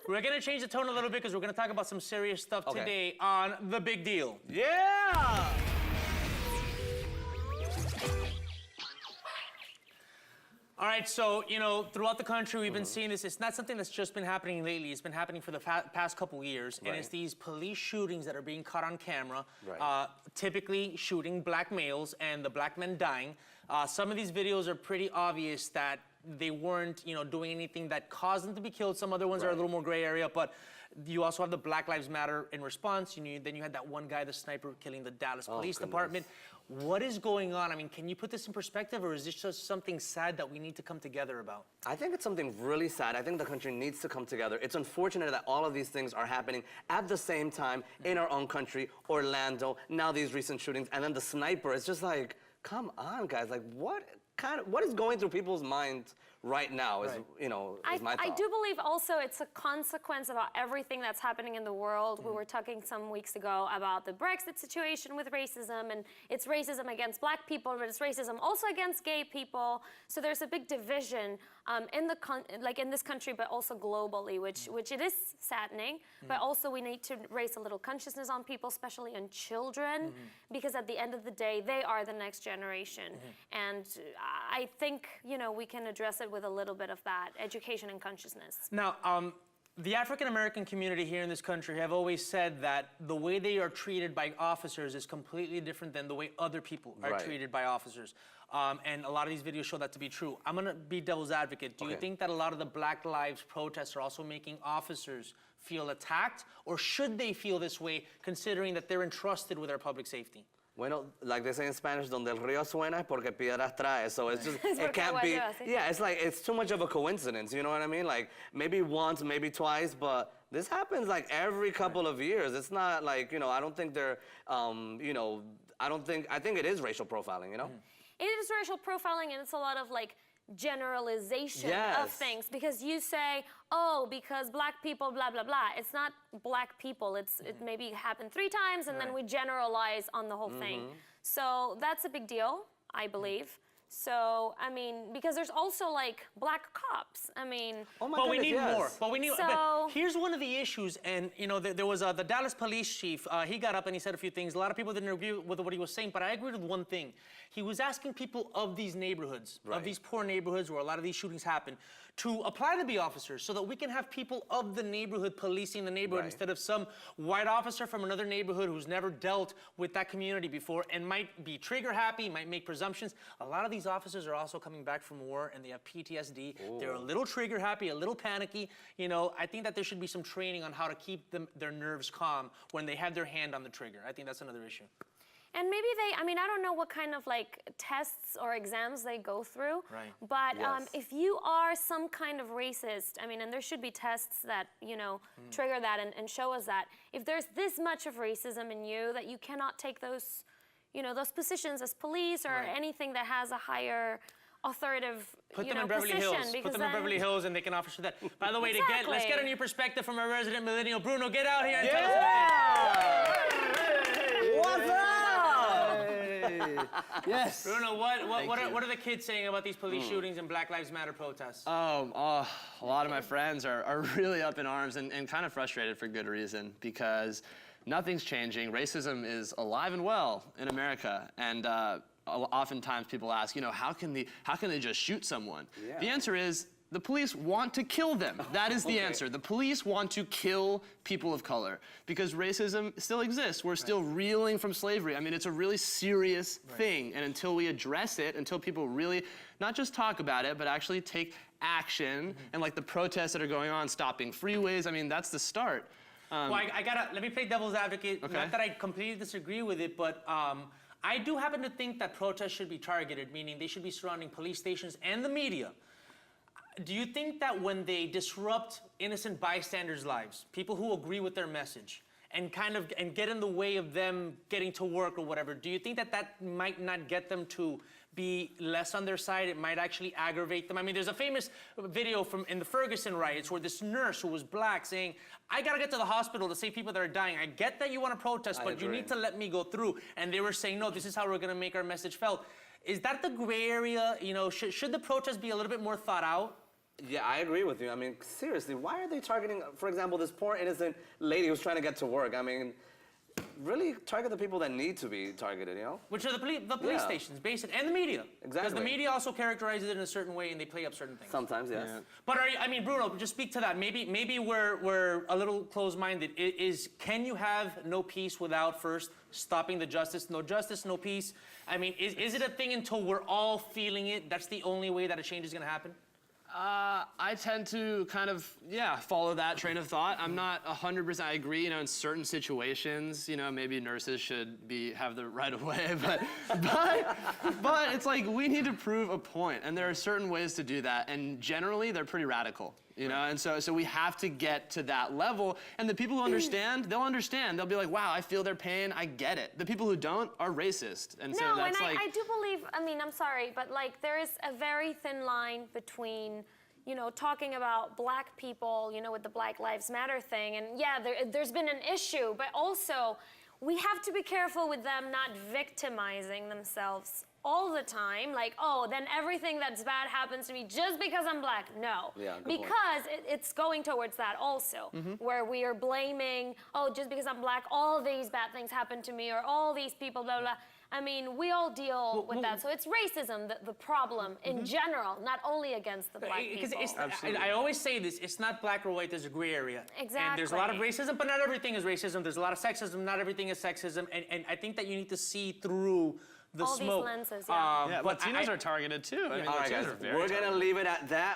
We're going to change the tone a little bit because we're going to talk about some serious stuff today on The Big Deal. Yeah! All right, so, you know, throughout the country, we've been seeing this. It's not something that's just been happening lately. It's been happening for the past couple years. And it's these police shootings that are being caught on camera, typically shooting black males and the black men dying. Some of these videos are pretty obvious that they weren't, you know, doing anything that caused them to be killed. Some other ones are a little more gray area, but you also have the Black Lives Matter in response. Then you had that one guy, the sniper, killing the Dallas Police Department. What is going on? I mean, can you put this in perspective, or is this just something sad that we need to come together about? I think it's something really sad. I think the country needs to come together. It's unfortunate that all of these things are happening at the same time in our own country, Orlando, now these recent shootings, and then the sniper. It's just like, come on, guys. Like, what is going through people's minds right now is, you know, is my thought. I do believe also it's a consequence about everything that's happening in the world. We were talking some weeks ago about the Brexit situation with racism, and it's racism against black people, but it's racism also against gay people. So there's a big division in this country, but also globally, which it is saddening. But also we need to raise a little consciousness on people, especially on children, because at the end of the day, they are the next generation. And I think, you know, we can address it with a little bit of that education and consciousness. Now, the African-American community here in this country have always said that the way they are treated by officers is completely different than the way other people are treated by officers. And a lot of these videos show that to be true. I'm going to be devil's advocate. Do you think that a lot of the Black Lives protests are also making officers feel attacked, or should they feel this way considering that they're entrusted with our public safety? Bueno, like they say in Spanish, donde el río suena es porque piedras trae. So it's just, it can't be, it's like, it's too much of a coincidence, you know what I mean? Like, maybe once, maybe twice, but this happens like every couple of years. It's not like, you know, I don't think they're, you know, I think it is racial profiling, you know? It is racial profiling, and it's a lot of like generalization of things, because you say, oh, because black people, blah, blah, blah. It's not black people. It maybe happened 3 times, and then we generalize on the whole thing. So that's a big deal, I believe. So, I mean, because there's also like black cops. I mean, but we need more. But we need. But here's one of the issues, and you know, there was the Dallas police chief. He got up and he said a few things. A lot of people didn't agree with what he was saying, but I agreed with one thing. He was asking people of these neighborhoods, of these poor neighborhoods where a lot of these shootings happen, to apply to be officers so that we can have people of the neighborhood policing the neighborhood instead of some white officer from another neighborhood who's never dealt with that community before and might be trigger happy, might make presumptions. A lot of these officers are also coming back from war and they have PTSD. They're a little trigger happy, a little panicky. You know, I think that there should be some training on how to keep their nerves calm when they have their hand on the trigger. I think that's another issue. And maybe I mean, I don't know what kind of like tests or exams they go through, but if you are some kind of racist, I mean, and there should be tests that, you know, trigger that and show us that if there's this much of racism in you that you cannot take those, you know, those positions as police or anything that has a higher authoritative Put them in Beverly Hills. Put them in Beverly Hills and they can offer that. By the way, let's get a new perspective from our resident millennial. Bruno, get out here and tell us something. What's up? Yes. Bruno, what are the kids saying about these police shootings and Black Lives Matter protests? A lot of my friends are really up in arms and kind of frustrated for good reason, because nothing's changing. Racism is alive and well in America, and oftentimes people ask, you know, how can they just shoot someone? The answer is, the police want to kill them. That is the answer. The police want to kill people of color because racism still exists. We're still reeling from slavery. I mean, it's a really serious thing. And until we address it, until people really not just talk about it, but actually take action, and like the protests that are going on, stopping freeways, I mean, that's the start. Well, let me play devil's advocate. Not that I completely disagree with it, but I do happen to think that protests should be targeted, meaning they should be surrounding police stations and the media. Do you think that when they disrupt innocent bystanders' lives, people who agree with their message, and get in the way of them getting to work or whatever, do you think that might not get them to be less on their side? It might actually aggravate them. I mean, there's a famous video in the Ferguson riots where this nurse who was black saying, I gotta get to the hospital to save people that are dying. I get that you want to protest, but you need to let me go through. And they were saying, no, this is how we're gonna make our message felt. Is that the gray area? You know, should the protest be a little bit more thought out? Yeah, I agree with you. I mean, seriously, why are they targeting, for example, this poor innocent lady who's trying to get to work? I mean, really target the people that need to be targeted, you know? Which are the police stations, basically, and the media. Exactly. Because the media also characterizes it in a certain way, and they play up certain things. Sometimes, yes. Yeah. But I mean, Bruno, just speak to that. Maybe we're a little closed-minded. Can you have no peace without first stopping the justice? No justice, no peace. I mean, is it a thing until we're all feeling it? That's the only way that a change is going to happen? I tend to kind of, follow that train of thought. I'm not 100%, I agree, you know, in certain situations, you know, maybe nurses should have the right of way, but it's like we need to prove a point, and there are certain ways to do that, and generally they're pretty radical. You know, and so we have to get to that level, and the people who understand, they'll understand. They'll be like, wow, I feel their pain, I get it. The people who don't are racist, and so that's like... I do believe, I mean, I'm sorry, but like there is a very thin line between, you know, talking about black people, you know, with the Black Lives Matter thing, and yeah, there's been an issue, but also we have to be careful with them not victimizing themselves all the time, like, oh, then everything that's bad happens to me just because I'm black. No, because it's going towards that also, where we are blaming, oh, just because I'm black, all these bad things happen to me, or all these people, blah, blah. I mean, we all deal with that. So it's racism, the problem in general, not only against the black people. I always say this, it's not black or white, there's a gray area. Exactly. And there's a lot of racism, but not everything is racism. There's a lot of sexism, not everything is sexism. And I think that you need to see through the all smoke. these lenses, but Latinos are targeted too. I mean, All right, guys, are very we're going to leave it at that.